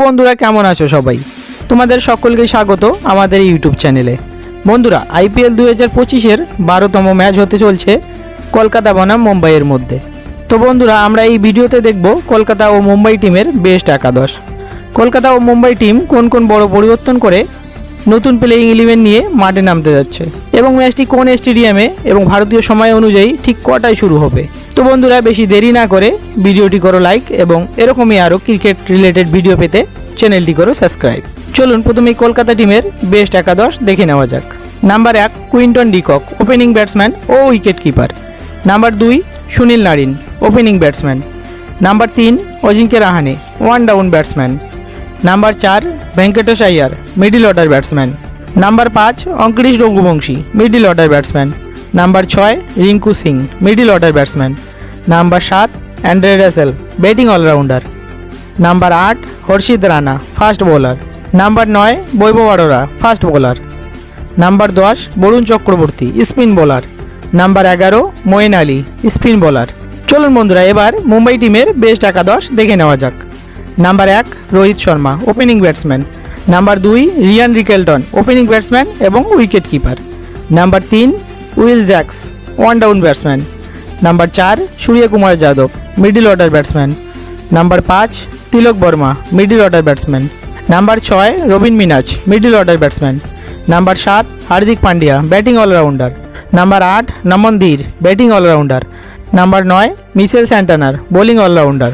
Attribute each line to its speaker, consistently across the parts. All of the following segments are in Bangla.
Speaker 1: বন্ধুরা কেমন আছো সবাই? তোমাদের সকলকে স্বাগত আমাদের ইউটিউব চ্যানেলে। বন্ধুরা, আইপিএল 2025-এর 12তম ম্যাচ হতে চলছে কলকাতা বনাম মুম্বাইয়ের মধ্যে। তো বন্ধুরা, আমরা এই ভিডিওতে দেখব কলকাতা ও মুম্বাই টিমের বেস্ট একাদশ। কলকাতা ও মুম্বাই টিম কোন কোন বড় পরিবর্তন করে নতুন প্লেয়িং 11 নিয়ে মাঠে নামতে যাচ্ছে এবং ম্যাচটি কোন স্টেডিয়ামে এবং ভারতীয় সময় অনুযায়ী ঠিক কটায় শুরু হবে। তো বন্ধুরা, বেশি দেরি না করে ভিডিওটি করো লাইক এবং এরকমই আরও ক্রিকেট রিলেটেড ভিডিও পেতে চ্যানেলটি করো সাবস্ক্রাইব। চলুন প্রথমেই কলকাতা টিমের বেস্ট একাদশ দেখে নেওয়া যাক। Number 1 Quinton de Kock, opening batsman ও wicket keeper. Number 2 Sunil Narine, opening batsman. Number 3 Ajinkya Rahane, one down batsman. Number 4 Venkatesh Iyer, middle order batsman. Number 5 Angkrish Raghuvanshi, middle order batsman. Number 6 Rinku Singh, middle order batsman. Number 7 Andre Russell, batting allrounder. Number 8 Harshit Rana, fast bowler. Number 9 Vaibhav Arora, fast bowler. Number 10 Varun Chakravarthy, spin bowler. Number 11 Moeen Ali, spin bowler. চলুন বন্ধুরা, এবার মুম্বাই টিমের বেস্ট একাদশ দেখে নেওয়া যাক। Number 1 Rohit Sharma, opening batsman. Number 2 Ryan Rickelton, opening batsman এবং wicket keeper. Number 3 Will Jacks, one down batsman. Number 4 Suryakumar Yadav, middle order batsman. Number 5 Tilak Varma, middle order batsman. Number 6 Robin Minz, middle order batsman. Number 7 Hardik Pandya, batting allrounder. Number 8 Naman Dhir, batting allrounder. Number 9 Mitchell Santner, bowling allrounder.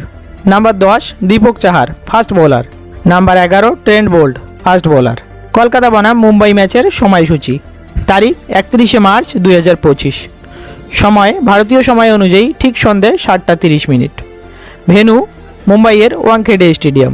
Speaker 1: Number 10 Deepak Chahar, fast bowler. Number 11 Trent Boult, fast bowler. Kolkata বনাম মুম্বাই ম্যাচের সময়সূচি। তারিখ 31শে মার্চ 2025। সময় ভারতীয় সময় অনুযায়ী ঠিক সন্ধ্যে 7টা 30 মিনিট। ভেন্যু মুম্বাইয়ের ওয়াংখেড়ে স্টেডিয়াম।